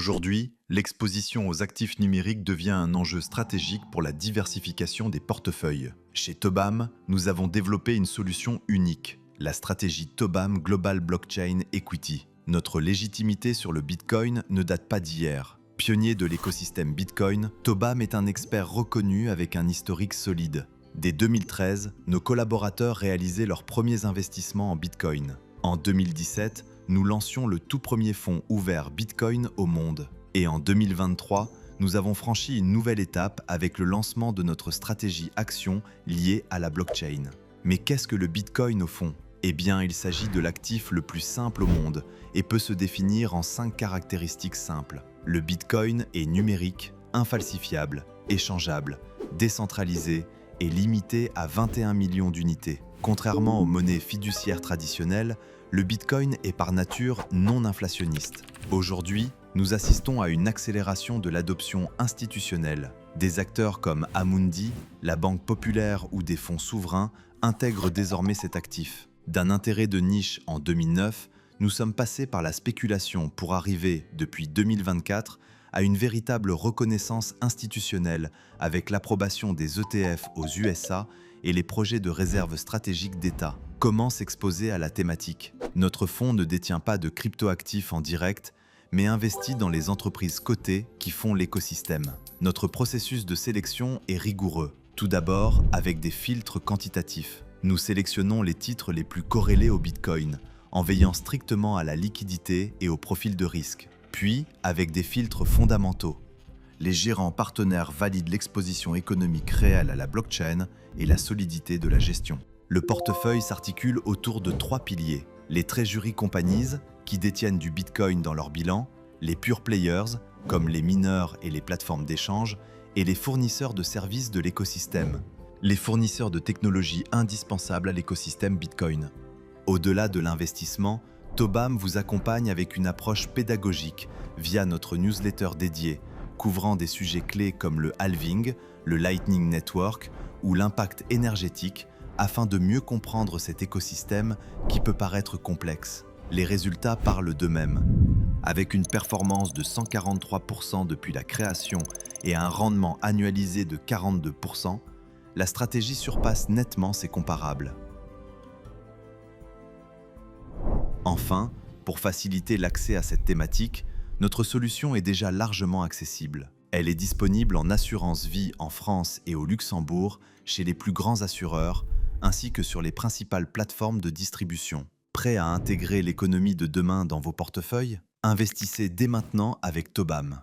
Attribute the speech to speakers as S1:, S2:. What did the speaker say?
S1: Aujourd'hui, l'exposition aux actifs numériques devient un enjeu stratégique pour la diversification des portefeuilles. Chez Tobam, nous avons développé une solution unique, la stratégie Tobam Global Blockchain Equity. Notre légitimité sur le Bitcoin ne date pas d'hier. Pionnier de l'écosystème Bitcoin, Tobam est un expert reconnu avec un historique solide. Dès 2013, nos collaborateurs réalisaient leurs premiers investissements en Bitcoin. En 2017, nous lancions le tout premier fonds ouvert Bitcoin au monde. Et en 2023, nous avons franchi une nouvelle étape avec le lancement de notre stratégie action liée à la blockchain. Mais qu'est-ce que le Bitcoin au fond ? Eh bien, il s'agit de l'actif le plus simple au monde et peut se définir en 5 caractéristiques simples. Le Bitcoin est numérique, infalsifiable, échangeable, décentralisé et limité à 21 millions d'unités. Contrairement aux monnaies fiduciaires traditionnelles, le Bitcoin est par nature non inflationniste. Aujourd'hui, nous assistons à une accélération de l'adoption institutionnelle. Des acteurs comme Amundi, la Banque Populaire ou des fonds souverains intègrent désormais cet actif. D'un intérêt de niche en 2009, nous sommes passés par la spéculation pour arriver, depuis 2024, à une véritable reconnaissance institutionnelle avec l'approbation des ETF aux USA et les projets de réserve stratégique d'État. Comment s'exposer à la thématique ? Notre fonds ne détient pas de cryptoactifs en direct, mais investit dans les entreprises cotées qui font l'écosystème. Notre processus de sélection est rigoureux. Tout d'abord, avec des filtres quantitatifs. Nous sélectionnons les titres les plus corrélés au Bitcoin, en veillant strictement à la liquidité et au profil de risque. Puis, avec des filtres fondamentaux. Les gérants partenaires valident l'exposition économique réelle à la blockchain et la solidité de la gestion. Le portefeuille s'articule autour de 3 piliers. Les treasury companies, qui détiennent du Bitcoin dans leur bilan, les pure players, comme les mineurs et les plateformes d'échange, et les fournisseurs de services de l'écosystème, les fournisseurs de technologies indispensables à l'écosystème Bitcoin. Au-delà de l'investissement, Tobam vous accompagne avec une approche pédagogique via notre newsletter dédiée, couvrant des sujets clés comme le halving, le Lightning Network ou l'impact énergétique, afin de mieux comprendre cet écosystème qui peut paraître complexe. Les résultats parlent d'eux-mêmes. Avec une performance de 143% depuis la création et un rendement annualisé de 42%, la stratégie surpasse nettement ses comparables. Enfin, pour faciliter l'accès à cette thématique, notre solution est déjà largement accessible. Elle est disponible en assurance vie en France et au Luxembourg, chez les plus grands assureurs, ainsi que sur les principales plateformes de distribution. Prêt à intégrer l'économie de demain dans vos portefeuilles ? Investissez dès maintenant avec Tobam.